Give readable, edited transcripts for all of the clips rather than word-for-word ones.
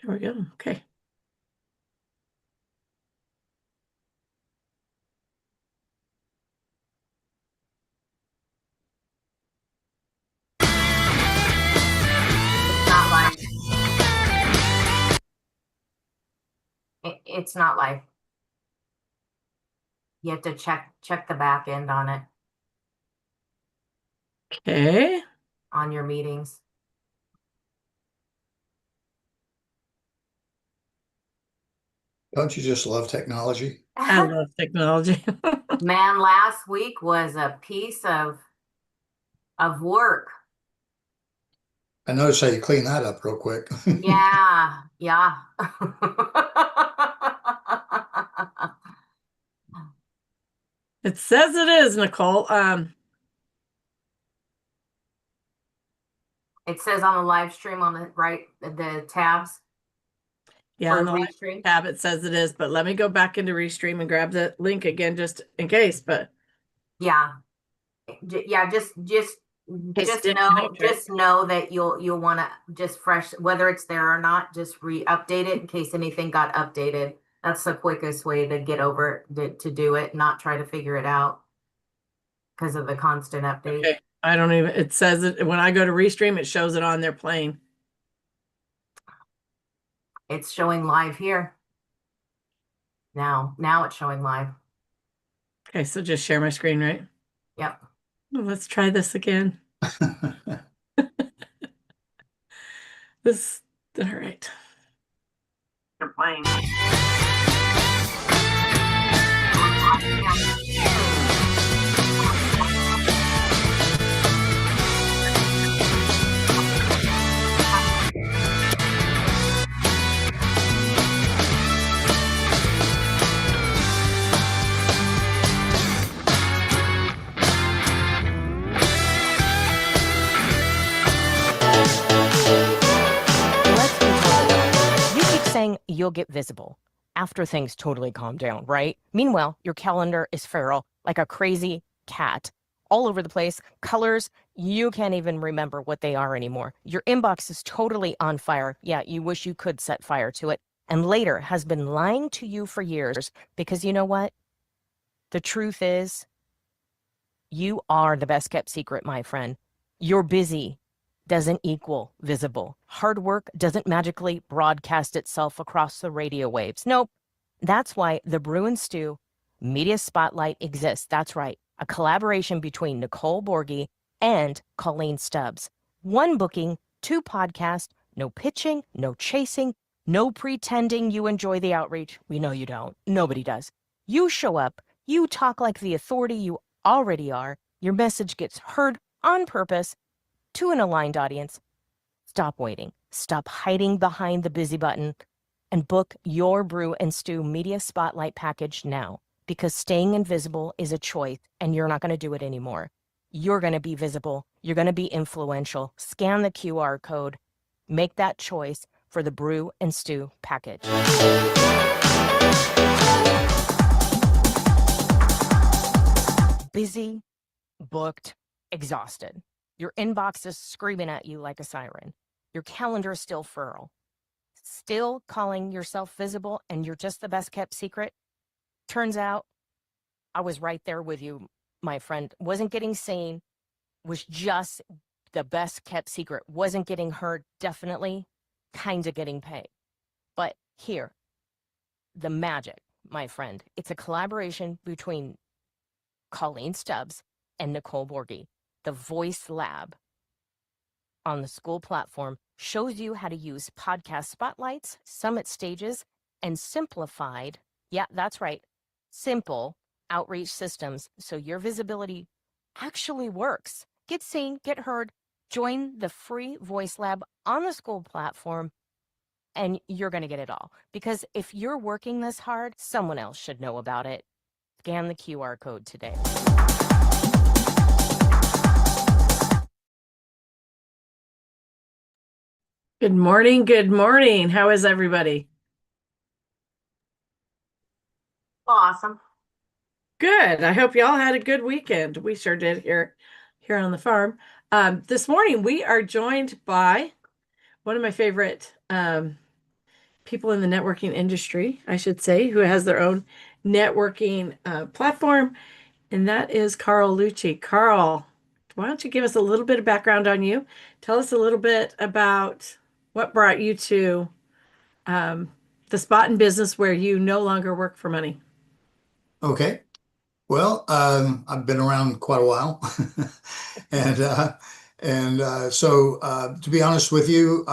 There we go. Okay. It's not live. It's not live. You have to check the back end on it, Okay. on your meetings. Don't you just love technology? I love technology. Man, last week was a piece of work. I noticed how you clean that up real quick. Yeah, yeah. It says it is, Nicole. It says on the live stream on the right, the tabs Yeah, for on the live restream. tab it says it is, but let me go back into Restream and grab the link again just in case. But Yeah, yeah. in case it Just didn't know, connect right. that you'll want to just fresh, whether it's there or not, just re-update it in case anything got updated. That's the quickest way to get over it, to do it, not try to figure it out because of the constant update. Okay. I don't even, it says it when I go to Restream, it shows it on their plane. It's showing live here. Now it's showing live. Okay, so just share my screen, right? Yep. Well, let's try this again. This, all right. They're playing. Let's be totally honest. You keep saying you'll get visible after things totally calm down, right? Meanwhile, your calendar is feral, like a crazy cat, all over the place. Colors, you can't even remember what they are anymore. Your inbox is totally on fire. Yeah, you wish you could set fire to it. And later has been lying to you for years because you know what? The truth is, you are the best kept secret, my friend. You're busy doesn't equal visible. Hard work doesn't magically broadcast itself across the radio waves. Nope. That's why the Brew and Stew Media Spotlight exists. That's right. A collaboration between Nicole Borghi and Colleen Stubbs. One booking, two podcasts, no pitching, no chasing, no pretending you enjoy the outreach. We know you don't. Nobody does. You show up, you talk like the authority you already are. Your message gets heard on purpose to an aligned audience. Stop waiting. Stop hiding behind the busy button and book your Brew and Stew Media Spotlight package now, because staying invisible is a choice and you're not going to do it anymore. You're going to be visible. You're going to be influential. Scan the QR code. Make that choice for the Brew and Stew package. Busy, booked, exhausted. Your inbox is screaming at you like a siren. Your calendar is still feral. Still calling yourself visible and you're just the best kept secret? Turns out I was right there with you, my friend. Wasn't getting seen, was just the best kept secret. Wasn't getting heard, definitely, kind of getting paid. But here, the magic, my friend. It's a collaboration between Colleen Stubbs and Nicole Borghi. The Voice Lab on the school platform shows you how to use podcast spotlights, summit stages, and simplified, yeah, that's right, simple outreach systems so your visibility actually works. Get seen, get heard, join the free Voice Lab on the school platform, and you're going to get it all. Because if you're working this hard, someone else should know about it. Scan the QR code today. Good morning. Good morning. How is everybody? Awesome. Good. I hope y'all had a good weekend. We sure did here on the farm. This morning we are joined by one of my favorite people in the networking industry, I should say, who has their own networking platform, and that is Carl Lucchi. Carl, why don't you give us a little bit of background on you? Tell us a little bit about what brought you to um, the spot in business where you no longer work for money. Okay. Well, I've been around quite a while, and to be honest with you,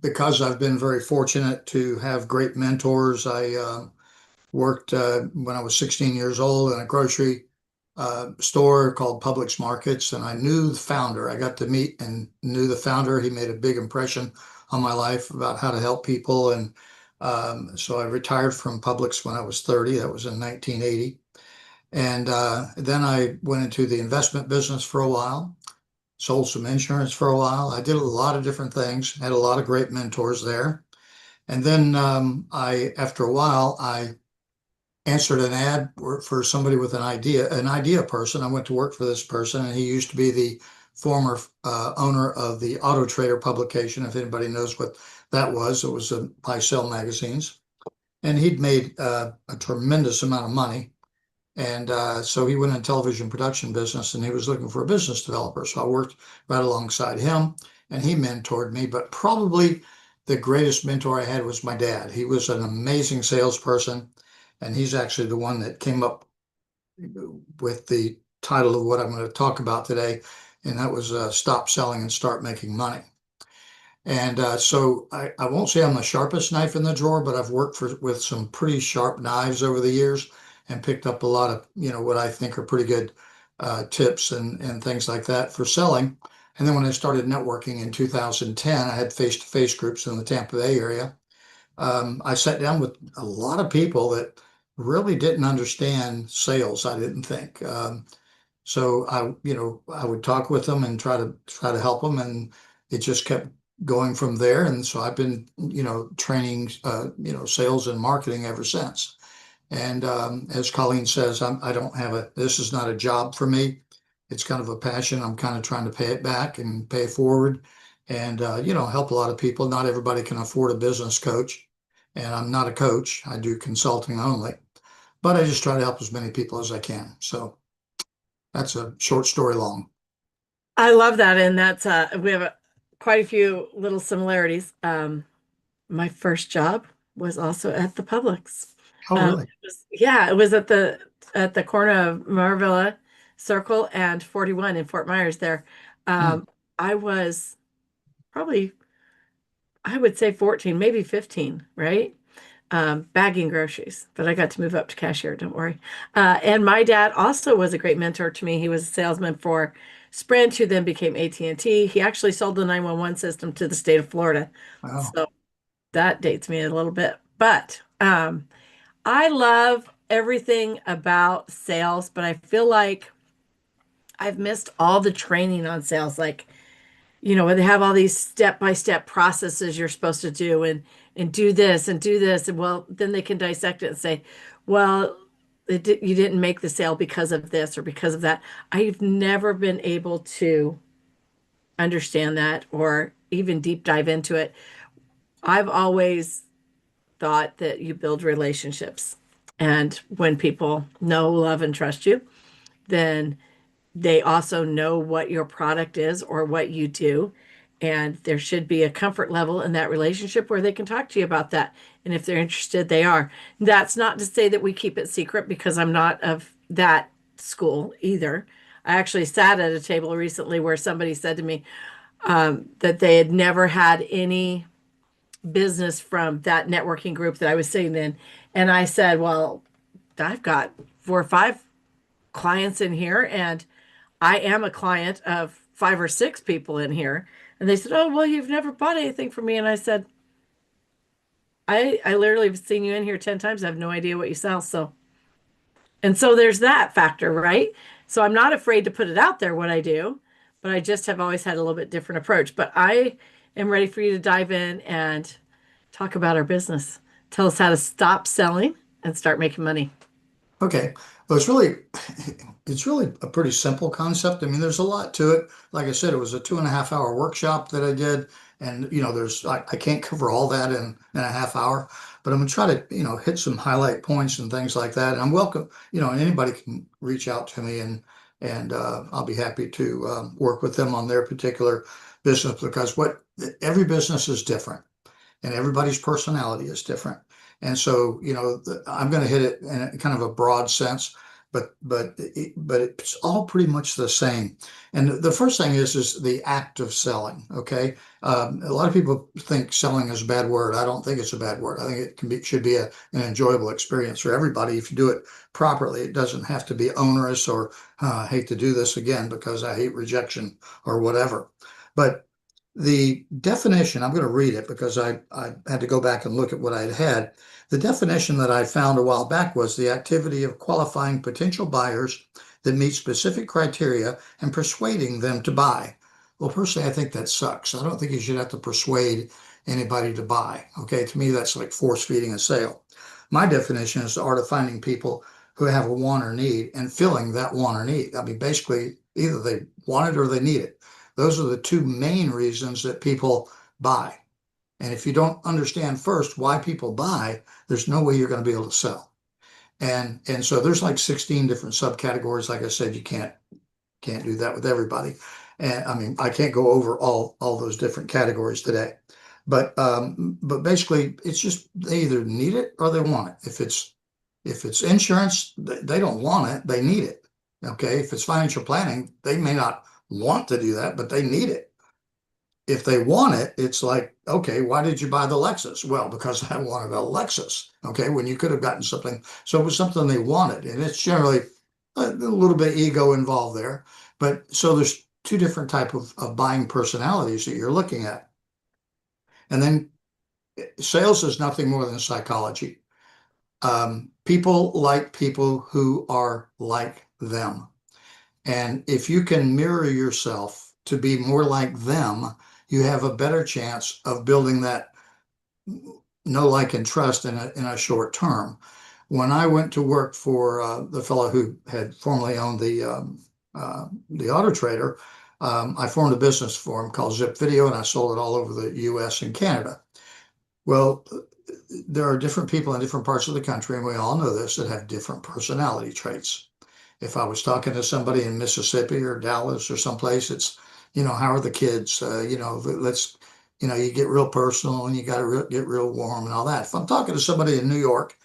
because I've been very fortunate to have great mentors, I worked when I was 16 years old in a grocery store called Publix Markets, and I knew the founder. I got to meet and knew the founder. He made a big impression on my life about how to help people, and so I retired from Publix when I was 30. That was in 1980. And then I went into the investment business for a while, sold some insurance for a while. I did a lot of different things, had a lot of great mentors there. And then after a while, I answered an ad for somebody with an idea person. I went to work for this person, and he used to be the former owner of the Auto Trader publication. If anybody knows what that was, it was a buy sell magazines. And he'd made a tremendous amount of money. And so he went in television production business, and he was looking for a business developer. So I worked right alongside him, and he mentored me. But probably the greatest mentor I had was my dad. He was an amazing salesperson, and he's actually the one that came up with the title of what I'm going to talk about today. And that was Stop Selling and Start Making Money. And so I won't say I'm the sharpest knife in the drawer, but I've worked with some pretty sharp knives over the years and picked up a lot of, what I think are pretty good tips and things like that for selling. And then when I started networking in 2010, I had face-to-face groups in the Tampa Bay area. I sat down with a lot of people that really didn't understand sales, I didn't think. So I would talk with them and try to help them, and it just kept going from there. And so I've been, training, sales and marketing ever since. And as Colleen says, I don't have this is not a job for me. It's kind of a passion. I'm kind of trying to pay it back and pay it forward and, help a lot of people. Not everybody can afford a business coach, and I'm not a coach. I do consulting only, but I just try to help as many people as I can. So that's a short story long. I love that, and that's we have quite a few little similarities. My first job was also at the Publix. Oh, really? It was at the corner of Marvilla Circle and 41 in Fort Myers there. Hmm. I was probably, I would say 14, maybe 15, right? Bagging groceries, but I got to move up to cashier, don't worry. And my dad also was a great mentor to me. He was a salesman for Sprint, who then became AT&T. He actually sold the 911 system to the state of Florida. Wow. So that dates me a little bit. But I love everything about sales, but I feel like I've missed all the training on sales. Like, where they have all these step-by-step processes you're supposed to do and do this and do this. And well, then they can dissect it and say, well, you didn't make the sale because of this or because of that. I've never been able to understand that or even deep dive into it. I've always thought that you build relationships. And when people know, love, and trust you, then they also know what your product is or what you do. And there should be a comfort level in that relationship where they can talk to you about that. And if they're interested, they are. That's not to say that we keep it secret because I'm not of that school either. I actually sat at a table recently where somebody said to me that they had never had any business from that networking group that I was sitting in. And I said, well, I've got 4 or 5 clients in here, and I am a client of 5 or 6 people in here. And they said, oh, well, you've never bought anything from me. And I said, I literally have seen you in here 10 times. I have no idea what you sell. So there's that factor, right? So I'm not afraid to put it out there what I do, but I just have always had a little bit different approach. But I am ready for you to dive in and talk about our business. Tell us how to stop selling and start making money. Okay. Well, it's really a pretty simple concept. I mean, there's a lot to it. Like I said, it was a 2.5 hour workshop that I did. And, I can't cover all that in a half hour, but I'm gonna try to, hit some highlight points and things like that. And I'm welcome, and anybody can reach out to me and I'll be happy to work with them on their particular business because every business is different and everybody's personality is different. And so, I'm going to hit it in a kind of a broad sense, but it's all pretty much the same. And the first thing is the act of selling. Okay, a lot of people think selling is a bad word. I don't think it's a bad word. I think it should be an enjoyable experience for everybody if you do it properly. It doesn't have to be onerous or I hate to do this again because I hate rejection or whatever. But the definition, I'm going to read it because I had to go back and look at what I'd had. The definition that I found a while back was the activity of qualifying potential buyers that meet specific criteria and persuading them to buy. Well, personally, I think that sucks. I don't think you should have to persuade anybody to buy. Okay, to me, that's like force feeding a sale. My definition is the art of finding people who have a want or need and filling that want or need. I mean, basically, either they want it or they need it. Those are the two main reasons that people buy. And if you don't understand first why people buy, there's no way you're going to be able to sell. And so there's like 16 different subcategories. Like I said, you can't do that with everybody. And I mean, I can't go over all those different categories today. But basically it's just they either need it or they want it. If it's insurance, they don't want it, they need it. Okay. If it's financial planning, they may not want to do that, but they need it. If they want it, it's like, okay, why did you buy the Lexus? Well, because I wanted a Lexus. Okay, when you could have gotten something. So it was something they wanted. And it's generally a little bit ego involved there. But so there's two different type of buying personalities that you're looking at. And then sales is nothing more than psychology. People like people who are like them. And if you can mirror yourself to be more like them, you have a better chance of building that know, like, and trust in a short term. When I went to work for the fellow who had formerly owned the Auto Trader, I formed a business for him called Zip Video, and I sold it all over the U.S. and Canada. Well, there are different people in different parts of the country, and we all know this, that have different personality traits. If I was talking to somebody in Mississippi or Dallas or someplace, it's, how are the kids? Let's, you get real personal and you got to get real warm and all that. If I'm talking to somebody in New York,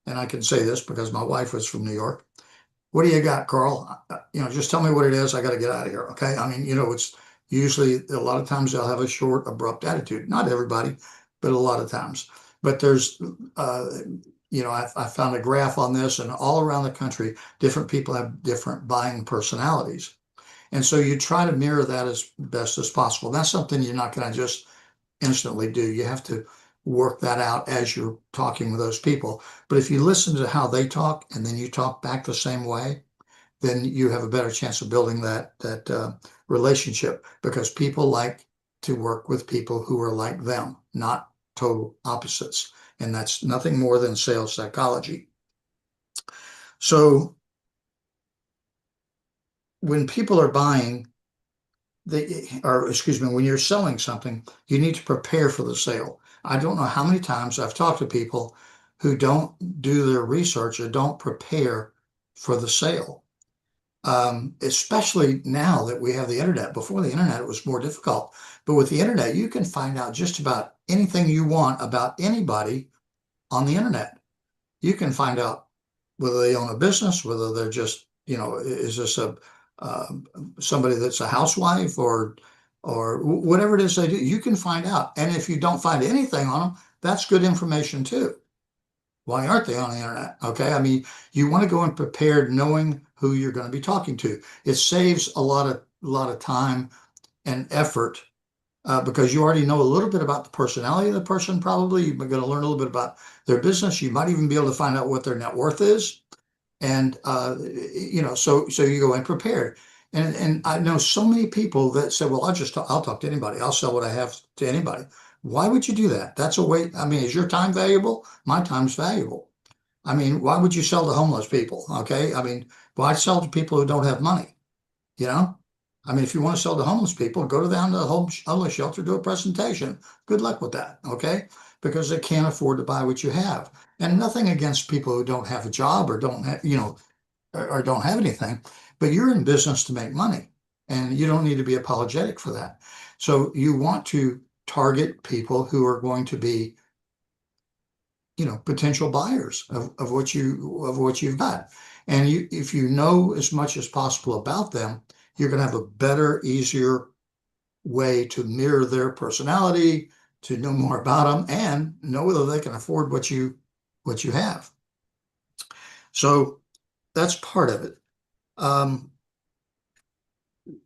and I can say this because my wife was from New York, what do you got, Carl? Just tell me what it is. I got to get out of here. Okay. I mean, it's usually a lot of times they'll have a short, abrupt attitude. Not everybody, but a lot of times. But there's, I found a graph on this, and all around the country, different people have different buying personalities. And so you try to mirror that as best as possible. That's something you're not going to just instantly do. You have to work that out as you're talking with those people. But if you listen to how they talk and then you talk back the same way, then you have a better chance of building that relationship, because people like to work with people who are like them, not total opposites. And that's nothing more than sales psychology. So when people are buying, when you're selling something, you need to prepare for the sale. I don't know how many times I've talked to people who don't do their research or don't prepare for the sale. Especially now that we have the internet. Before the internet, it was more difficult. But with the internet, you can find out just about anything you want about anybody on the internet. You can find out whether they own a business, whether they're just, is this somebody that's a housewife or whatever it is they do. You can find out. And if you don't find anything on them, that's good information too. Why aren't they on the internet? Okay. I mean, you want to go in prepared knowing who you're going to be talking to. It saves a lot of time and effort because you already know a little bit about the personality of the person. Probably you're going to learn a little bit about their business. You might even be able to find out what their net worth is. And, so you go in prepared. And I know so many people that say, well, I'll talk to anybody. I'll sell what I have to anybody. Why would you do that? That's a way. I mean, is your time valuable? My time's valuable. I mean, why would you sell to homeless people? Okay. I mean, why sell to people who don't have money? You know? I mean, if you want to sell to homeless people, go down to the homeless shelter, do a presentation. Good luck with that. Okay. Because they can't afford to buy what you have. And nothing against people who don't have a job or don't have, or don't have anything, but you're in business to make money and you don't need to be apologetic for that. So you want to target people who are going to be, potential buyers of what you've got. And if you know as much as possible about them, you're going to have a better, easier way to mirror their personality, to know more about them and know whether they can afford what you have. So that's part of it.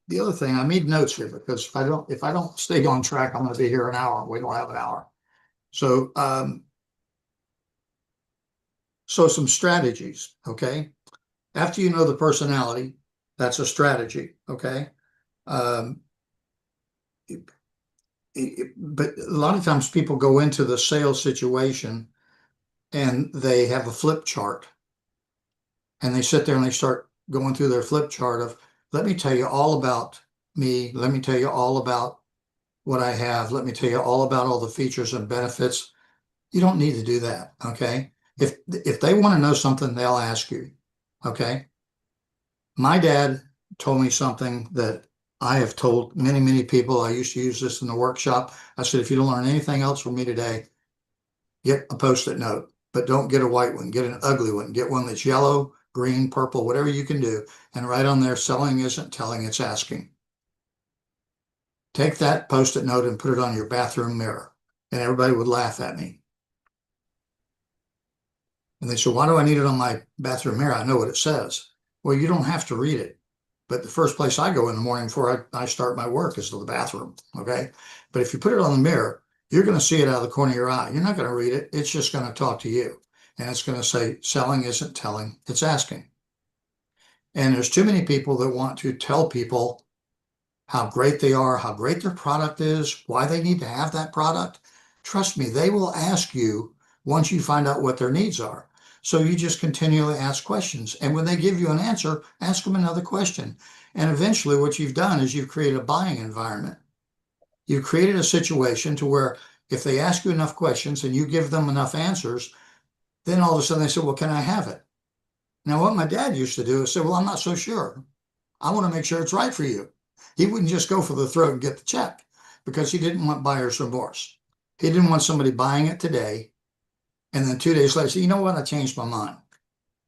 The other thing, I made notes here because if I don't stay on track, I'm going to be here an hour. We don't have an hour. So, so some strategies, okay? After you know the personality, that's a strategy, okay? Um, but a lot of times people go into the sales situation and they have a flip chart and they sit there and they start going through their flip chart of, let me tell you all about me. Let me tell you all about what I have. Let me tell you all about all the features and benefits. You don't need to do that, okay? If they want to know something, they'll ask you, okay? My dad told me something that I have told many, many people. I used to use this in the workshop. I said, if you don't learn anything else from me today, get a Post-it note, but don't get a white one. Get an ugly one. Get one that's yellow, green, purple, whatever you can do. And write on there, selling isn't telling, it's asking. Take that Post-it note and put it on your bathroom mirror. And everybody would laugh at me. And they said, why do I need it on my bathroom mirror? I know what it says. Well, you don't have to read it. But the first place I go in the morning before I start my work is to the bathroom, okay? But if you put it on the mirror, you're going to see it out of the corner of your eye. You're not going to read it. It's just going to talk to you. And it's going to say, selling isn't telling, it's asking. And there's too many people that want to tell people how great they are, how great their product is, why they need to have that product. Trust me, they will ask you once you find out what their needs are. So you just continually ask questions. And when they give you an answer, ask them another question. And eventually what you've done is you've created a buying environment. You've created a situation to where if they ask you enough questions and you give them enough answers, then all of a sudden they say, well, can I have it? Now, what my dad used to do is say, well, I'm not so sure. I want to make sure it's right for you. He wouldn't just go for the throat and get the check because he didn't want buyer's remorse. He didn't want somebody buying it today and then 2 days later say, you know what, I changed my mind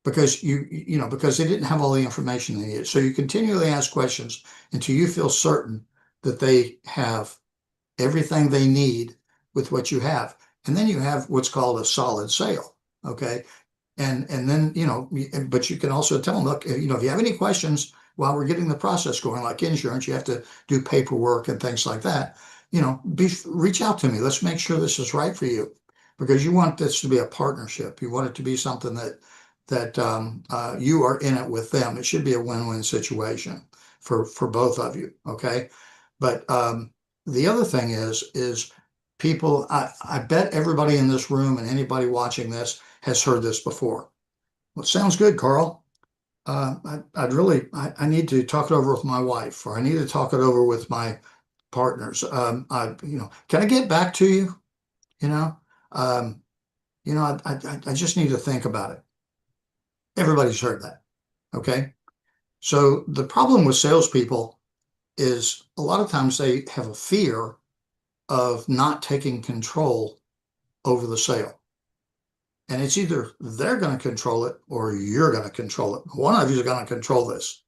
because because they didn't have all the information they needed. So you continually ask questions until you feel certain that they have everything they need with what you have. And then you have what's called a solid sale. Okay. And then, but you can also tell them, look, if you have any questions while we're getting the process going, like insurance, you have to do paperwork and things like that. Reach out to me. Let's make sure this is right for you because you want this to be a partnership. You want it to be something that you are in it with them. It should be a win-win situation for both of you. Okay. But the other thing is people, I bet everybody in this room and anybody watching this has heard this before. Well, it sounds good, Carl. I need to talk it over with my wife, or I need to talk it over with my partners. Can I get back to you? I just need to think about it. Everybody's heard that. Okay. So the problem with salespeople is a lot of times they have a fear of not taking control over the sale. And it's either they're going to control it or you're going to control it. One of you is going to control this.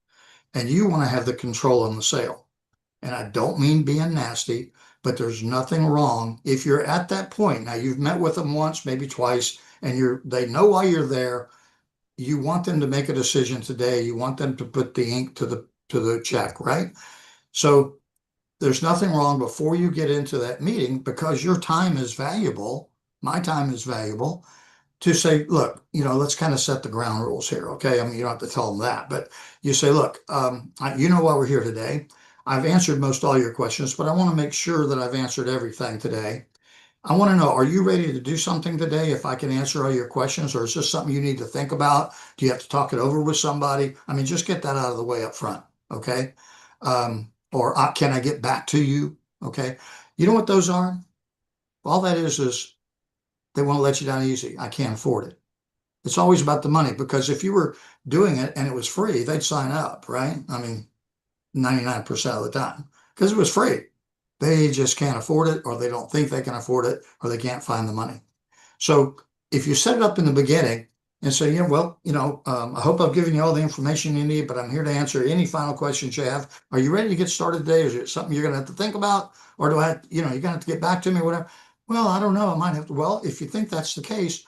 And you want to have the control on the sale. And I don't mean being nasty, but there's nothing wrong if you're at that point. Now you've met with them once, maybe twice, and they know why you're there. You want them to make a decision today. You want them to put the ink to the check, right? So there's nothing wrong before you get into that meeting because your time is valuable. My time is valuable. To say, look, let's kind of set the ground rules here, okay? I mean, you don't have to tell them that, but you say, look, you know why we're here today. I've answered most all your questions, but I want to make sure that I've answered everything today. I want to know, are you ready to do something today if I can answer all your questions, or is this something you need to think about? Do you have to talk it over with somebody? I mean, just get that out of the way up front, okay? Or can I get back to you? Okay. You know what those are? All that is they want to let you down easy. I can't afford it. It's always about the money, because if you were doing it and it was free, they'd sign up, right? I mean, 99% of the time, because it was free. They just can't afford it, or they don't think they can afford it, or they can't find the money. So if you set it up in the beginning and say, yeah, well, I hope I've given you all the information you need, but I'm here to answer any final questions you have. Are you ready to get started today? Is it something you're going to have to think about? Or do I have, you're going to have to get back to me, whatever? Well, I don't know. I might have to. Well, if you think that's the case,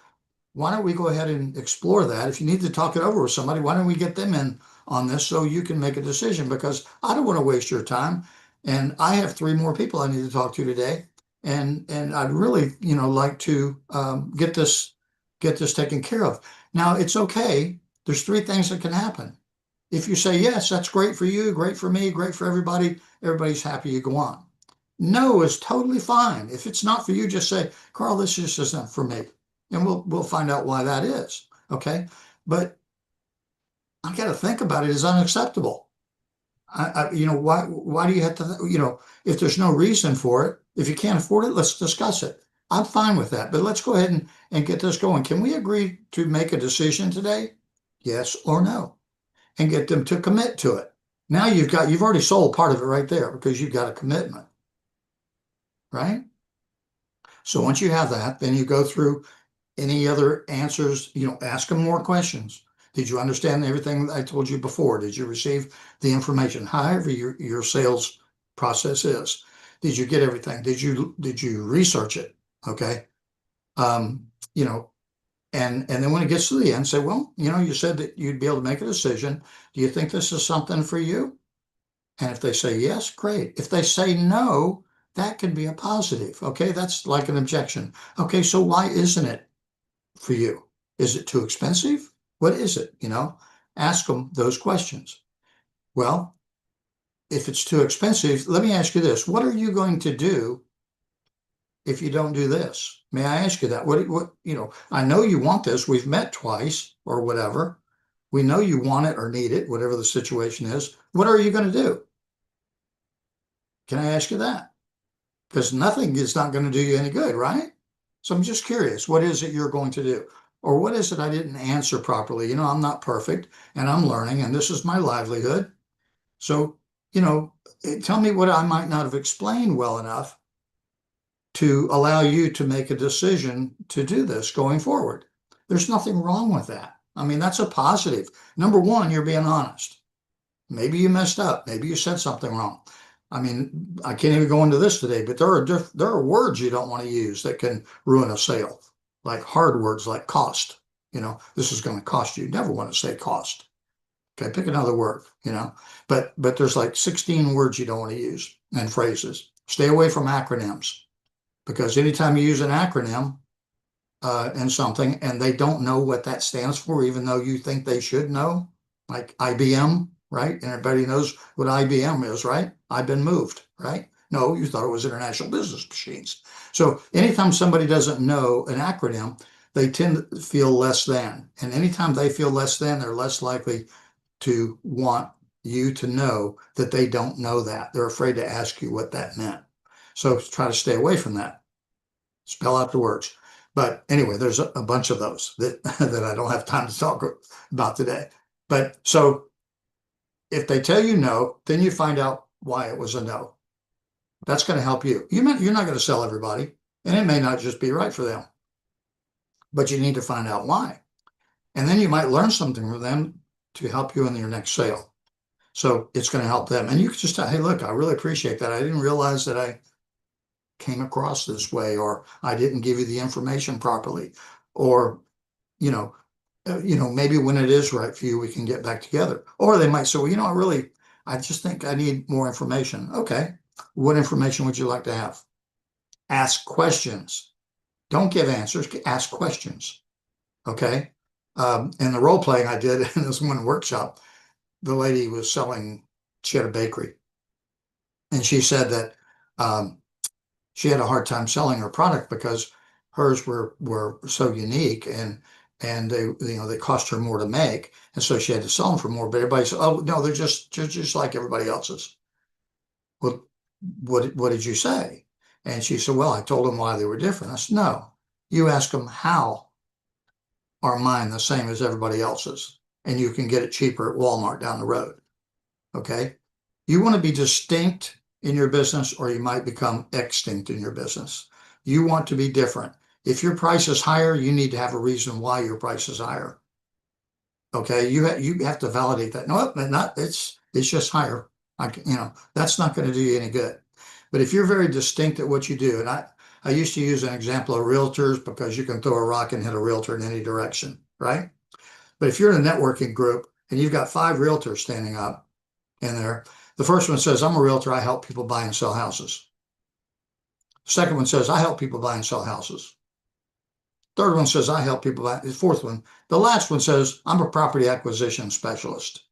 why don't we go ahead and explore that? If you need to talk it over with somebody, why don't we get them in on this so you can make a decision? Because I don't want to waste your time. And I have 3 more people I need to talk to today. And I'd really, like to get this taken care of. Now, it's okay. There's 3 things that can happen. If you say, yes, that's great for you, great for me, great for everybody, everybody's happy, you go on. No is totally fine. If it's not for you, just say, Carl, this just isn't for me. And we'll find out why that is. Okay. But I got to think about it as unacceptable. Why do you have to, if there's no reason for it, if you can't afford it, let's discuss it. I'm fine with that, but let's go ahead and get this going. Can we agree to make a decision today? Yes or no? And get them to commit to it. Now you've already sold part of it right there, because you've got a commitment, right? So once you have that, then you go through any other answers, ask them more questions. Did you understand everything I told you before? Did you receive the information? However your sales process is. Did you get everything? Did you research it? Okay. And then when it gets to the end, say, well, you said that you'd be able to make a decision. Do you think this is something for you? And if they say yes, great. If they say no, that can be a positive. Okay, that's like an objection. Okay, so why isn't it for you? Is it too expensive? What is it? Ask them those questions. Well, if it's too expensive, let me ask you this. What are you going to do if you don't do this? May I ask you that? I know you want this. We've met twice or whatever. We know you want it or need it, whatever the situation is. What are you going to do? Can I ask you that? Because nothing is not going to do you any good, right? So I'm just curious, what is it you're going to do? Or what is it I didn't answer properly? I'm not perfect, and I'm learning, and this is my livelihood. So, tell me what I might not have explained well enough to allow you to make a decision to do this going forward. There's nothing wrong with that. I mean, that's a positive. Number one, you're being honest. Maybe you messed up. Maybe you said something wrong. I mean, I can't even go into this today, but there are words you don't want to use that can ruin a sale, like hard words like cost. This is going to cost you. You never want to say cost. Okay, pick another word. But there's like 16 words you don't want to use, and phrases. Stay away from acronyms, because anytime you use an acronym in something and they don't know what that stands for, even though you think they should know, like IBM. Right? And everybody knows what IBM is, right? I've been moved, right? No, you thought it was International Business Machines. So anytime somebody doesn't know an acronym, they tend to feel less than. And anytime they feel less than, they're less likely to want you to know that they don't know that. They're afraid to ask you what that meant. So try to stay away from that. Spell out the words. But anyway, there's a bunch of those that I don't have time to talk about today. But so if they tell you no, then you find out why it was a no. That's going to help you. You're not going to sell everybody, and it may not just be right for them, but you need to find out why. And then you might learn something from them to help you in your next sale. So it's going to help them. And you can just tell, hey, look, I really appreciate that. I didn't realize that I came across this way, or I didn't give you the information properly, or, maybe when it is right for you, we can get back together. Or they might say, well, I just think I need more information. Okay. What information would you like to have? Ask questions. Don't give answers, ask questions. Okay. In the role playing I did in this one workshop, the lady she had a bakery. And she said that She had a hard time selling her product because hers were so unique, and they cost her more to make, and so she had to sell them for more. But everybody said, "Oh no, they're just like everybody else's." Well, what did you say? And she said, "Well, I told them why they were different." I said, "No, you ask them how are mine the same as everybody else's, and you can get it cheaper at Walmart down the road." Okay, you want to be distinct in your business, or you might become extinct in your business. You want to be different. If your price is higher, you need to have a reason why your price is higher. Okay, you have to validate that. No, not it's just higher. That's not going to do you any good. But if you're very distinct at what you do, and I used to use an example of realtors because you can throw a rock and hit a realtor in any direction, right? But if you're in a networking group and you've got 5 realtors standing up in there, the first one says, "I'm a realtor. I help people buy and sell houses." Second one says, "I help people buy and sell houses." Third one says, "I help people buy." The fourth one, the last one says, "I'm a property acquisition specialist."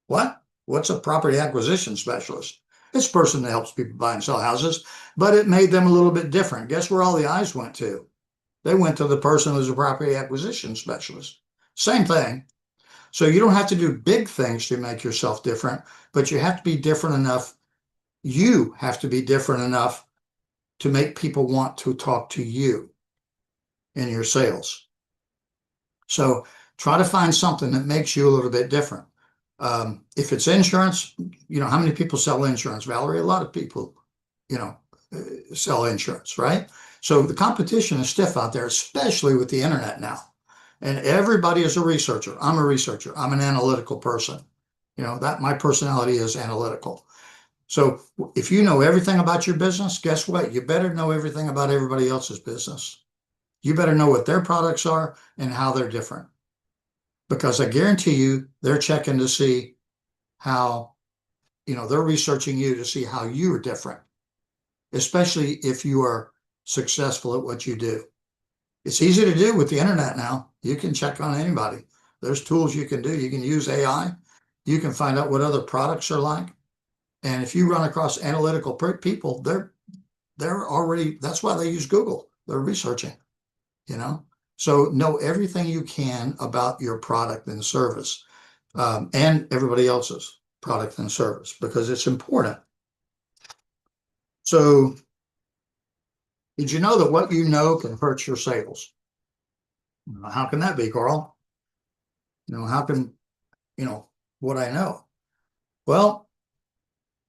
What? What's a property acquisition specialist? It's a person that helps people buy and sell houses, but it made them a little bit different. Guess where all the eyes went to? They went to the person who's a property acquisition specialist. Same thing. So you don't have to do big things to make yourself different, but you have to be different enough. You have to be different enough to make people want to talk to you in your sales. So try to find something that makes you a little bit different. If it's insurance, how many people sell insurance, Valerie? A lot of people, sell insurance, right? So the competition is stiff out there, especially with the internet now. And everybody is a researcher. I'm a researcher. I'm an analytical person. That my personality is analytical. So if you know everything about your business, guess what? You better know everything about everybody else's business. You better know what their products are and how they're different. Because I guarantee you, they're checking to see how, they're researching you to see how you are different, especially if you are successful at what you do. It's easy to do with the internet now. You can check on anybody. There's tools you can do. You can use AI. You can find out what other products are like. And if you run across analytical people, they're already, that's why they use Google. They're researching, So know everything you can about your product and service, and everybody else's product and service, because it's important. So did you know that what you know can hurt your sales? How can that be, Carl? How can, what I know? Well,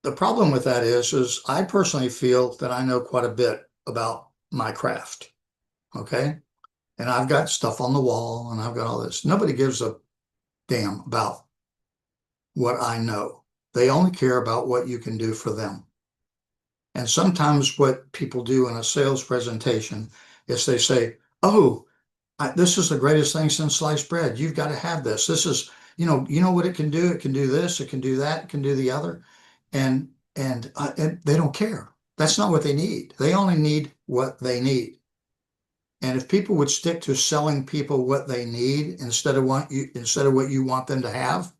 the problem with that is I personally feel that I know quite a bit about my craft. Okay. And I've got stuff on the wall and I've got all this. Nobody gives a damn about what I know. They only care about what you can do for them. And sometimes what people do in a sales presentation is they say, "Oh, this is the greatest thing since sliced bread. You've got to have this. This is, you know what it can do? It can do this, it can do that, it can do the other." And they don't care. That's not what they need. They only need what they need. And if people would stick to selling people what they need instead of what you want them to have,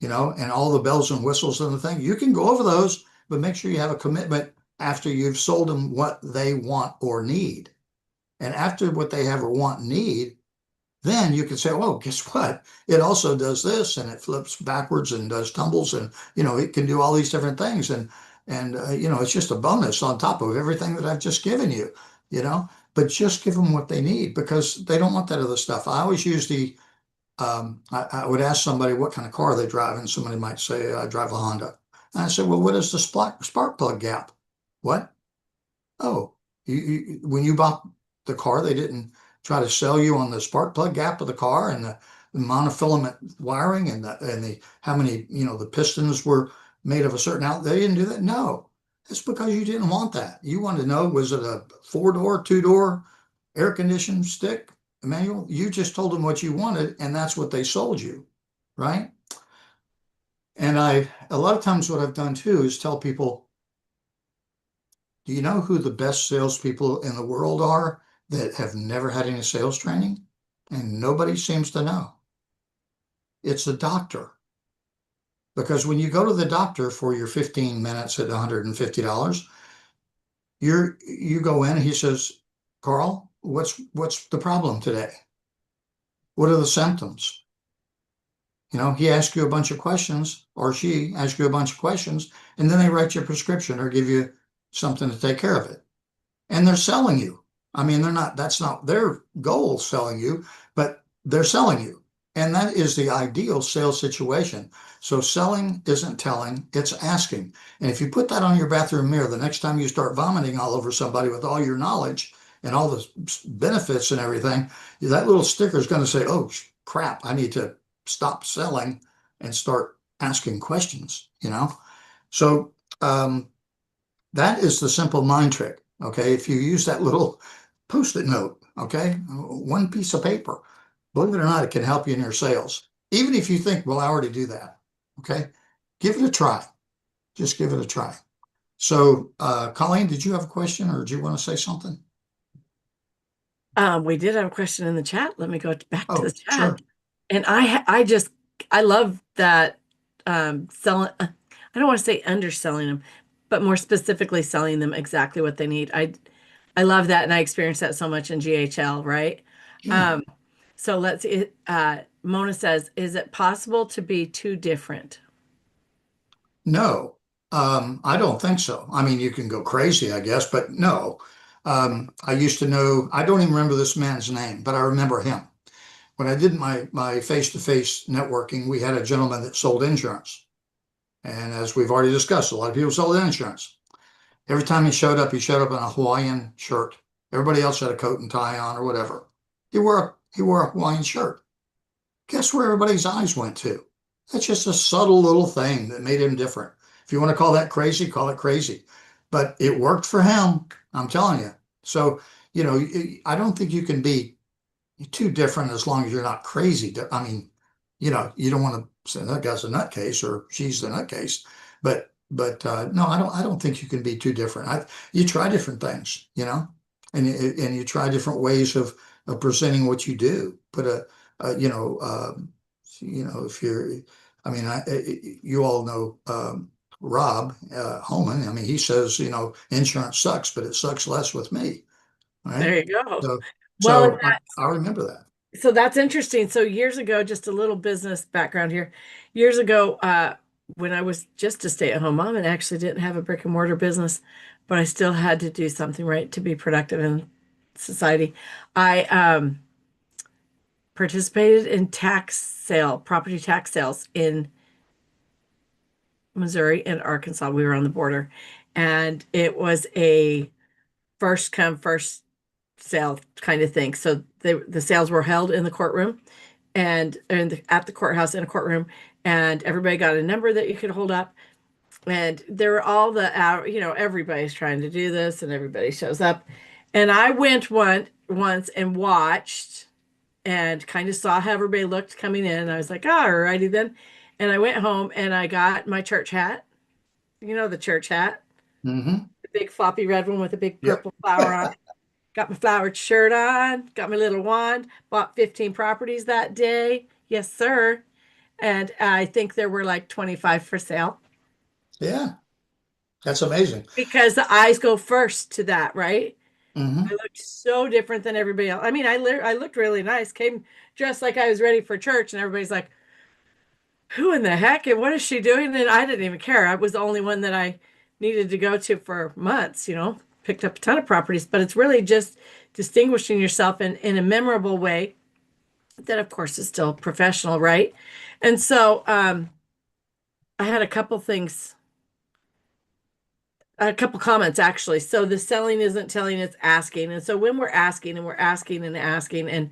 and all the bells and whistles and the thing, you can go over those, but make sure you have a commitment after you've sold them what they want or need. And after what they have or want and need, then you can say, "Oh, guess what? It also does this, and it flips backwards and does tumbles, and it can do all these different things, and it's just a bonus on top of everything that I've just given you, But just give them what they need, because they don't want that other stuff. I always use I would ask somebody what kind of car they drive, and somebody might say, "I drive a Honda." And I said, "Well, what is the spark plug gap?" "What?" "Oh, when you bought the car, they didn't try to sell you on the spark plug gap of the car and the monofilament wiring and the how many, the pistons were made of a certain out." They didn't do that. No, it's because you didn't want that. You wanted to know, was it a 4-door, 2-door, air conditioned stick, manual? You just told them what you wanted, and that's what they sold you, right? And a lot of times what I've done too is tell people, "Do you know who the best salespeople in the world are that have never had any sales training?" And nobody seems to know. It's a doctor. Because when you go to the doctor for your 15 minutes at $150, you go in and he says, Carl, what's the problem today? What are the symptoms? He asks you a bunch of questions, or she asks you a bunch of questions, and then they write you a prescription or give you something to take care of it. And they're selling you. I mean, that's not their goal, selling you, but they're selling you. And that is the ideal sales situation. So selling isn't telling, it's asking. And if you put that on your bathroom mirror, the next time you start vomiting all over somebody with all your knowledge and all the benefits and everything, that little sticker is going to say, oh, crap, I need to stop selling and start asking questions, So that is the simple mind trick. Okay. If you use that little post-it note, okay, one piece of paper, believe it or not, it can help you in your sales. Even if you think, well, I already do that. Okay. Give it a try. Just give it a try. So, Colleen, did you have a question or do you want to say something? We did have a question in the chat. Let me go back to Oh, the chat. sure. And I love that selling, I don't want to say underselling them, but more specifically selling them exactly what they need. I love that, and I experienced that so much in GHL, right? Yeah. So Mona says, is it possible to be too different? No, I don't think so. I mean, you can go crazy, I guess, but no. I used to know, I don't even remember this man's name, but I remember him. When I did my face-to-face networking, we had a gentleman that sold insurance. And as we've already discussed, a lot of people sold insurance. Every time he showed up in a Hawaiian shirt. Everybody else had a coat and tie on or whatever. He wore a Hawaiian shirt. Guess where everybody's eyes went to? That's just a subtle little thing that made him different. If you want to call that crazy, call it crazy. But it worked for him, I'm telling you. So, I don't think you can be too different as long as you're not crazy. I mean, you don't want to say that guy's a nutcase or she's the nutcase, but no, I don't think you can be too different. You try different things, and you try different ways of presenting what you do. Put if you're, I mean, you all know Rob Holman. I mean, he says, insurance sucks, but it sucks less with me. Right? There you go. So, Well, so I remember that. so that's interesting. So years ago, just a little business background here. Years ago, when I was just a stay-at-home mom and actually didn't have a brick and mortar business, but I still had to do something right to be productive in society. I participated in property tax sales in Missouri and Arkansas. We were on the border, and it was a first come, first sale kind of thing. So the sales were held in the courtroom and at the courthouse in a courtroom, and everybody got a number that you could hold up. And there were all everybody's trying to do this, and everybody shows up. And I went once and watched and kind of saw how everybody looked coming in. And I was like, all righty then. And I went home and I got my church hat. The church hat, Mm-hmm. the big floppy red one with a big Yep. purple flower on it. Got my flowered shirt on, got my little wand, bought 15 properties that day. Yes, sir. And I think there were like 25 for sale Yeah, that's amazing. because the eyes go first to that, right? Mm-hmm. I looked so different than everybody else. I mean, I looked really nice, came dressed like I was ready for church, and everybody's like, who in the heck and what is she doing? And I didn't even care. I was the only one that I needed to go to for months, picked up a ton of properties, but it's really just distinguishing yourself in a memorable way that of course is still professional, right? And so I had a couple comments actually. So the selling isn't telling, it's asking. And so when we're asking and we're asking and asking and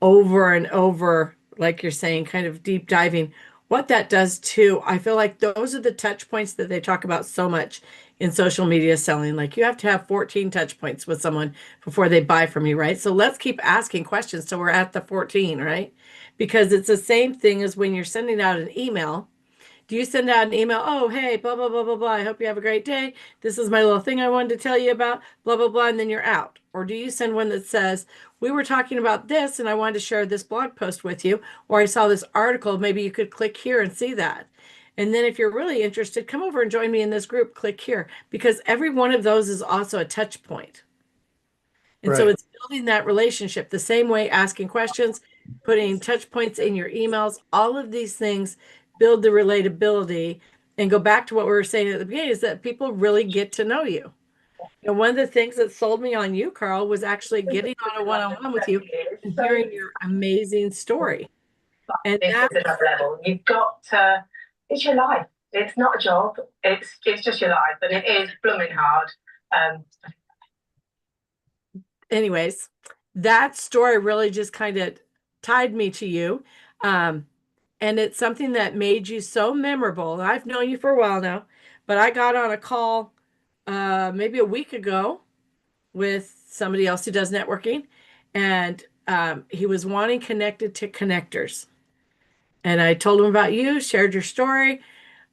over, like you're saying, kind of deep diving, what that does too, I feel like those are the touch points that they talk about so much in social media selling. Like you have to have 14 touch points with someone before they buy from you, right? So let's keep asking questions till we're at the 14, right? Because it's the same thing as when you're sending out an email. Do you send out an email? Oh, hey, blah, blah, blah, blah, blah. I hope you have a great day. This is my little thing I wanted to tell you about, blah, blah, blah. And then you're out. Or do you send one that says, we were talking about this and I wanted to share this blog post with you, or I saw this article. Maybe you could click here and see that. And then if you're really interested, come over and join me in this group. Click here because every one of those is also a touch point. And so Right. it's building that relationship the same way, asking questions, putting touch points in your emails, all of these things build the relatability and go back to what we were saying at the beginning is that people really get to know you. And one of the things that sold me on you, Carl, was actually getting on a one-on-one with you and hearing your amazing story. And This that, is another level. You've got to, it's your life. It's not a job. It's just your life, but it is blooming hard. Um, anyways, that story really just kind of tied me to you. And it's something that made you so memorable. And I've known you for a while now, but I got on a call maybe a week ago with somebody else who does networking, and he was wanting connected to connectors. And I told him about you, shared your story.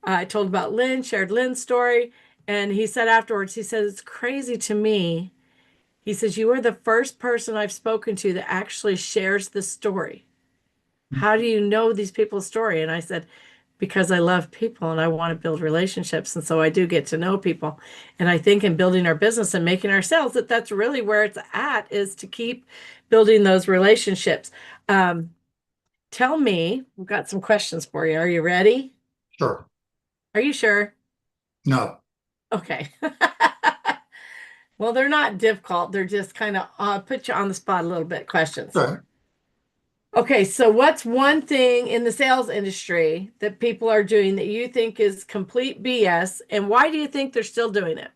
I told him about Lynn, shared Lynn's story. And he said afterwards, he says, it's crazy to me. He says, you are the first person I've spoken to that actually shares the story. How do you know these people's story? And I said, because I love people and I want to build relationships. And so I do get to know people. And I think in building our business and making our sales, that's really where it's at, is to keep building those relationships. Tell me, we've got some questions for you. Are you ready? Sure. Are you sure? No. Okay. Well, they're not difficult. They're just kind of put you on the spot a little bit questions. Sure. Okay, so what's one thing in the sales industry that people are doing that you think is complete BS, and why do you think they're still doing it?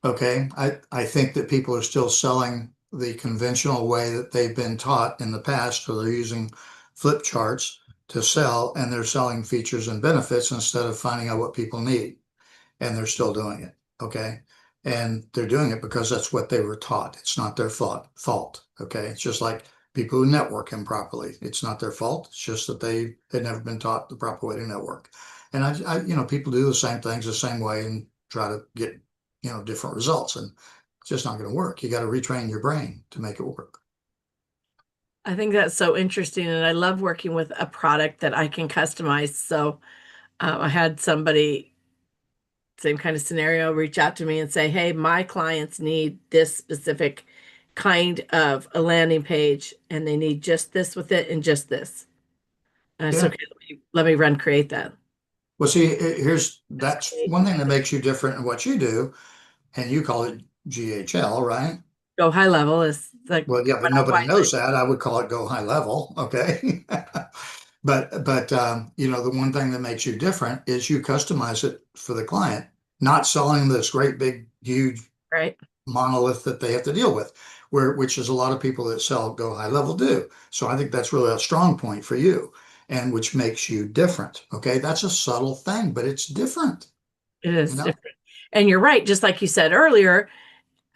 Okay. I think that people are still selling the conventional way that they've been taught in the past, so they're using flip charts to sell, and they're selling features and benefits instead of finding out what people need. And they're still doing it. Okay. And they're doing it because that's what they were taught. It's not their fault. Okay. It's just like people who network improperly. It's not their fault. It's just that they had never been taught the proper way to network. And people do the same things the same way and try to get, different results. And it's just not going to work. You got to retrain your brain to make it work. I think that's so interesting, and I love working with a product that I can customize. So I had somebody, same kind of scenario, reach out to me and say, hey, my clients need this specific kind of a landing page, and they need just this with it and just this. And I said, Yeah. okay, let me run create that. Well, see, that's one thing that makes you different in what you do, and you call it GHL, right? Go high level is like Well, yeah, but nobody knows that. I would call it go high level, okay? But the one thing that makes you different is you customize it for the client, not selling this great big huge right. monolith that they have to deal with, which is a lot of people that sell go high level do. So I think that's really a strong point for you, and which makes you different. Okay, that's a subtle thing, but it's different. It is different. And you're right, just like you said earlier,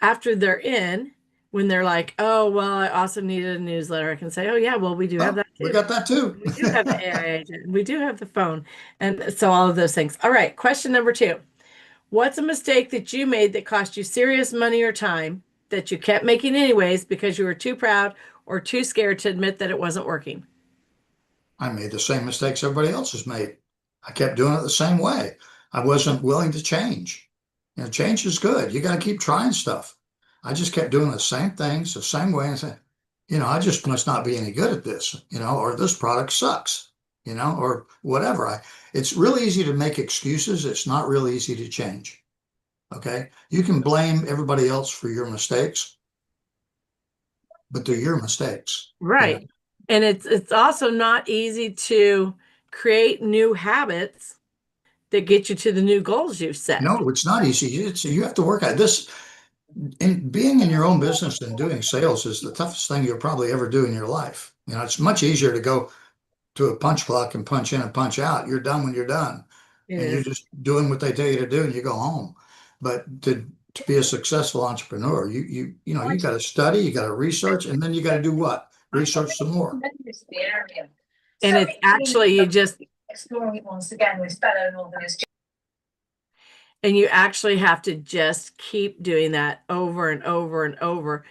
after they're in, when they're like, oh, well, I also needed a newsletter, I can say, oh, yeah, well, we do have that too. We got that too. We do have the AI agent. We do have the phone. And so all of those things. All right, question number 2. What's a mistake that you made that cost you serious money or time that you kept making anyways because you were too proud or too scared to admit that it wasn't working? I made the same mistakes everybody else has made. I kept doing it the same way. I wasn't willing to change. Change is good. You got to keep trying stuff. I just kept doing the same things the same way and said, I just must not be any good at this, or this product sucks, or whatever. It's really easy to make excuses. It's not really easy to change. Okay. You can blame everybody else for your mistakes, but they're your mistakes. Right. And it's also not easy to create new habits that get you to the new goals you've set. No, it's not easy. You have to work at this. And being in your own business and doing sales is the toughest thing you'll probably ever do in your life. It's much easier to go to a punch clock and punch in and punch out. You're done when you're done. You're just doing what they tell you to do and you go home. But to be a successful entrepreneur, you got to study, you got to research, and then you got to do what? Research some more. And it's actually you just exploring it once again with fellow Northerners. And you actually have to just keep doing that over and over and over.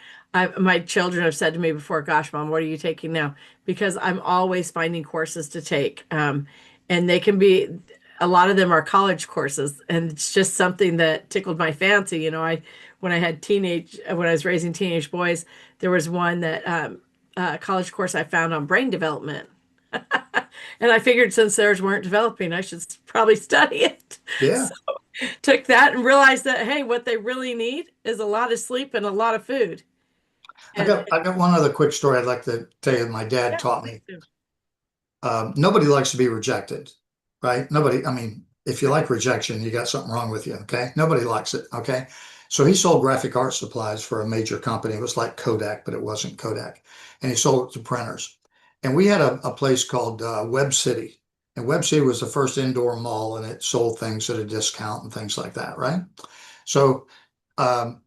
My children have said to me before, gosh, Mom, what are you taking now? Because I'm always finding courses to take. and they can be, a lot of them are college courses, and it's just something that tickled my fancy. When I was raising teenage boys, there was one that college course I found on brain development. And I figured since theirs weren't developing, I should probably study it. Yeah. So took that and realized that, hey, what they really need is a lot of sleep and a lot of food. I got one other quick story I'd like to tell you that my dad taught me. Nobody likes to be rejected, right? Nobody, I mean, if you like rejection, you got something wrong with you, okay? Nobody likes it, okay? So he sold graphic art supplies for a major company. It was like Kodak, but it wasn't Kodak. And he sold it to printers. And we had a place called Web City. And Web City was the first indoor mall, and it sold things at a discount and things like that, right? So um,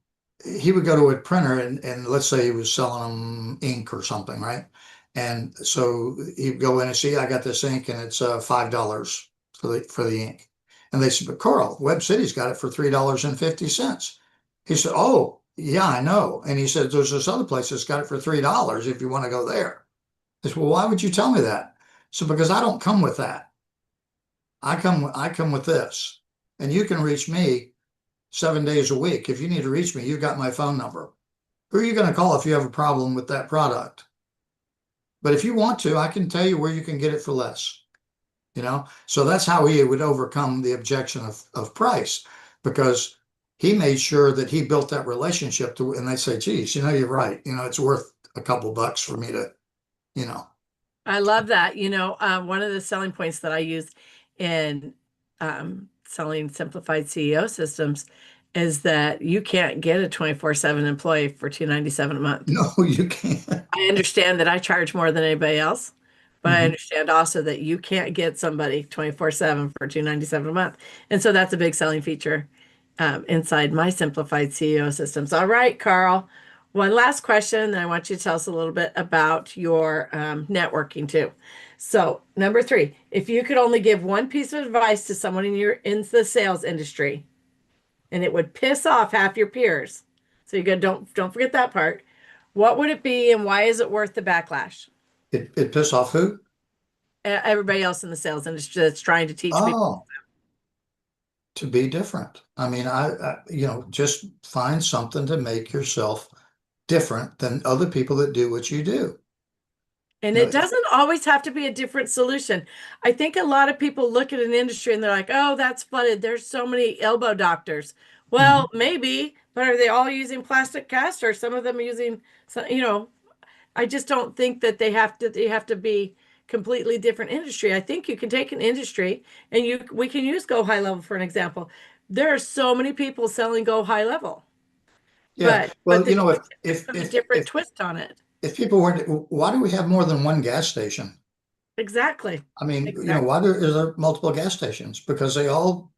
he would go to a printer and let's say he was selling them ink or something, right? And so he'd go in and see, I got this ink and it's $5 for the ink. And they said, but Carl, Web City's got it for $3.50. He said, oh, yeah, I know. And he said, there's this other place that's got it for $3 if you want to go there. I said, well, why would you tell me that? So because I don't come with that. I come with this. And you can reach me 7 days a week. If you need to reach me, you've got my phone number. Who are you going to call if you have a problem with that product? But if you want to, I can tell you where you can get it for less. So that's how he would overcome the objection of price, because he made sure that he built that relationship and they say, geez, you're right. It's worth a couple bucks for me to, I love that. One of the selling points that I use in selling simplified CEO systems is that you can't get a 24/7 employee for $297 a month. No, you can't. I understand that I charge more than anybody else, but I understand also that you can't get somebody 24/7 for $297 a month. And so that's a big selling feature inside my simplified CEO systems. All right, Carl, one last question. Then I want you to tell us a little bit about your networking too. So number 3, if you could only give one piece of advice to someone in the sales industry, and it would piss off half your peers, so don't forget that part. What would it be, and why is it worth the backlash? It piss off who? Everybody else in the sales industry that's trying to teach people. To be different. I mean, just find something to make yourself different than other people that do what you do. And it doesn't always have to be a different solution. I think a lot of people look at an industry and they're like, oh, that's flooded. There's so many elbow doctors. Well, maybe, but are they all using plastic cast, or some of them using, I just don't think that they have to be completely different industry. I think you can take an industry and we can use Go High Level for an example. There are so many people selling Go High Level. Yeah. But if a different twist on it. If people weren't, why do we have more than one gas station? Exactly. I mean, Exactly. why is there multiple gas stations? Because they all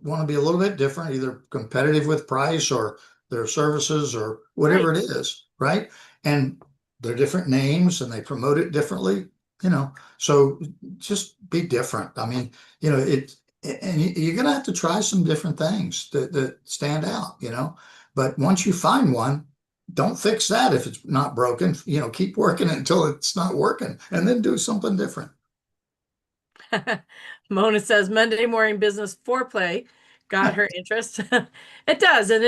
want to be a little bit different, either competitive with price or their services or whatever it is, right? And they're different names and they promote it differently, so just be different. I mean, and you're going to have to try some different things that stand out, but once you find one, don't fix that if it's not broken. Keep working it until it's not working, and then do something different. Mona says Monday Morning Business Foreplay got her interest. It does, and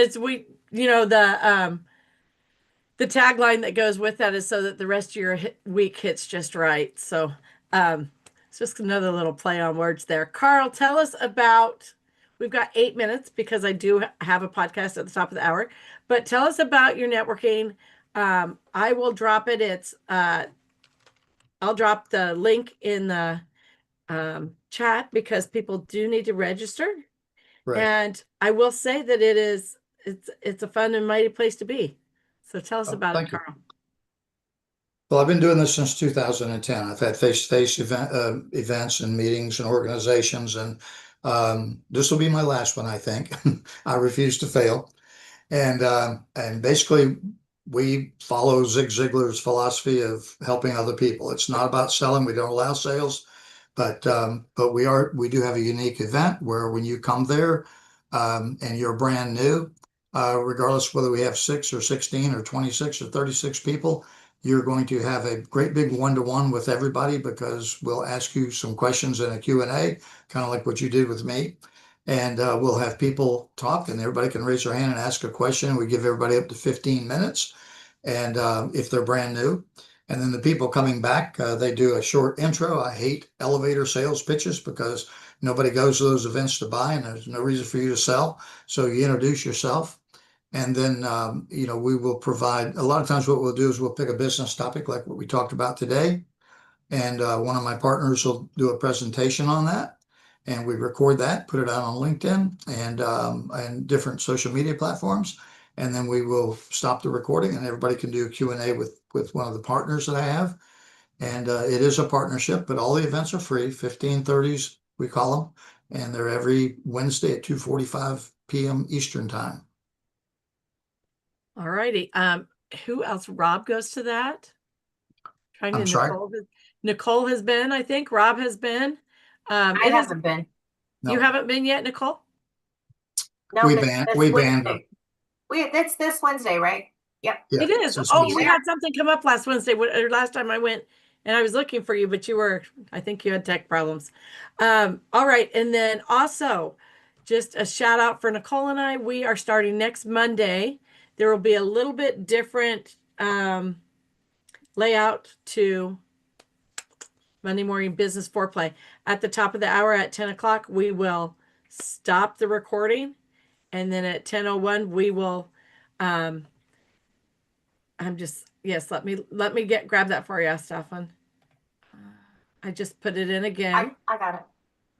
the tagline that goes with that is so that the rest of your week hits just right. So it's just another little play on words there. Carl, tell us about. We've got 8 minutes because I do have a podcast at the top of the hour. But tell us about your networking. I will drop it. I'll drop the link in the chat because people do need to register. Right. And I will say that it's a fun and mighty place to be. So tell us about it, Carl. Well, I've been doing this since 2010. I've had face-to-face events and meetings and organizations, and this will be my last one, I think. I refuse to fail. And basically, we follow Zig Ziglar's philosophy of helping other people. It's not about selling. We don't allow sales, but we do have a unique event where when you come there and you're brand new, regardless whether we have 6 or 16 or 26 or 36 people, You're going to have a great big one-to-one with everybody because we'll ask you some questions in a Q&A, kind of like what you did with me. And we'll have people talk and everybody can raise their hand and ask a question. We give everybody up to 15 minutes. And if they're brand new, and then the people coming back, they do a short intro. I hate elevator sales pitches because nobody goes to those events to buy and there's no reason for you to sell. So you introduce yourself. And then, we will provide, a lot of times what we'll do is we'll pick a business topic like what we talked about today. And one of my partners will do a presentation on that. And we record that, put it out on LinkedIn and different social media platforms. And then we will stop the recording and everybody can do a Q&A with one of the partners that I have. And it is a partnership, but all the events are free, 15:30s, we call them. And they're every Wednesday at 2:45 p.m. Eastern time. All righty. Who else? Rob goes to that. I'm sorry? Nicole has been, I think. Rob has been. I haven't been. No. You haven't been yet, Nicole? No, We but banned this her. Wednesday. It's this Wednesday, right? Yep. Yeah, It is. it's Oh, we Wednesday. had something come up last Wednesday, or last time I went, and I was looking for you, but I think you had tech problems. All right. And then also, just a shout out for Nicole and I. We are starting next Monday. There will be a little bit different layout to Monday Morning Business Foreplay. At the top of the hour at 10 o'clock, we will stop the recording. And then at 10:01, we will, let me grab that for you, Stefan. I just put it in again. I got it.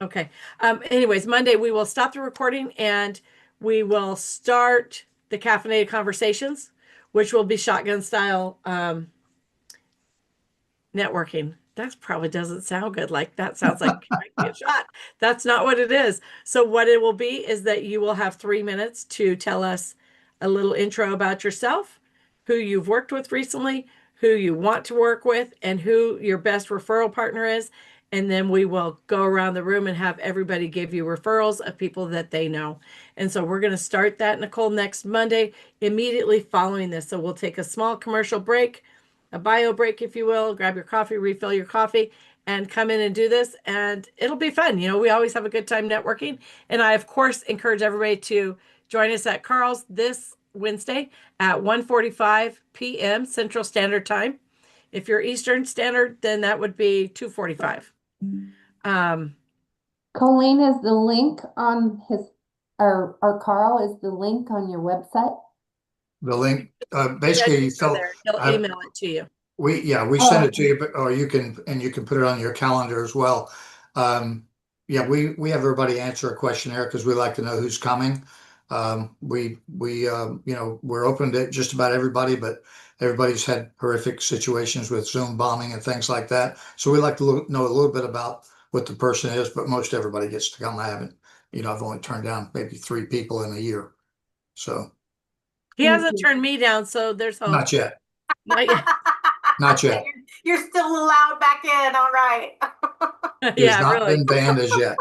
Okay. Anyways, Monday, we will stop the recording and we will start the caffeinated conversations, which will be shotgun style networking. That probably doesn't sound good. Like that sounds like a shot. That's not what it is. So what it will be is that you will have 3 minutes to tell us a little intro about yourself, who you've worked with recently, who you want to work with, and who your best referral partner is. And then we will go around the room and have everybody give you referrals of people that they know. And so we're going to start that, Nicole, next Monday, immediately following this. So we'll take a small commercial break, a bio break, if you will, grab your coffee, refill your coffee, and come in and do this. And it'll be fun. We always have a good time networking. And I, of course, encourage everybody to join us at Carl's this Wednesday at 1:45 p.m. Central Standard Time. If you're Eastern Standard, then that would be 2:45. Colleen, is the link on or Carl, is the link on your website? The link, basically, He'll email it to you. We send it to you, or you can put it on your calendar as well. We have everybody answer a questionnaire because we like to know who's coming. We're open to just about everybody, but everybody's had horrific situations with Zoom bombing and things like that. So we like to know a little bit about what the person is, but most everybody gets to come. I've only turned down maybe 3 people in a year. So he hasn't turned me down, so there's hope. Not yet. Not yet. Not yet. You're still allowed back in. All right. He has not been banned as yet.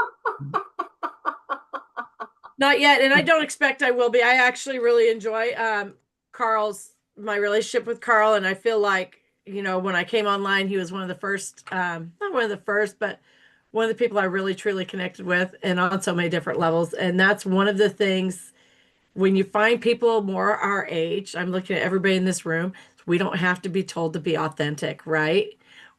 Not yet, and I don't expect I will be. I actually really enjoy my relationship with Carl, and I feel like, when I came online, he was one of the first, not one of the first, but one of the people I really truly connected with, and on so many different levels. And that's one of the things when you find people more our age. I'm looking at everybody in this room. We don't have to be told to be authentic, right?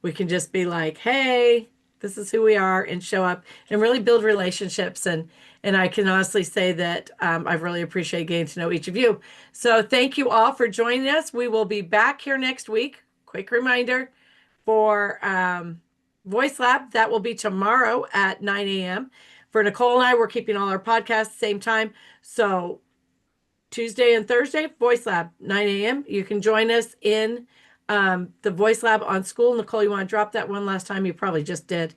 We can just be like, hey, this is who we are, and show up and really build relationships. And I can honestly say that I've really appreciated getting to know each of you. So thank you all for joining us. We will be back here next week. Quick reminder for Voice Lab. That will be tomorrow at 9 a.m. For Nicole and I, we're keeping all our podcasts same time. So Tuesday and Thursday, Voice Lab, 9 a.m. You can join us in the Voice Lab on School. Nicole, you want to drop that one last time? You probably just did.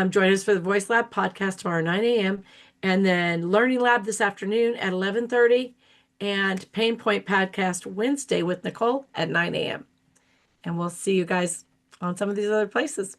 Join us for the Voice Lab podcast tomorrow, 9 a.m. And then Learning Lab this afternoon at 11:30. And Pain Point podcast Wednesday with Nicole at 9 a.m. And we'll see you guys on some of these other places.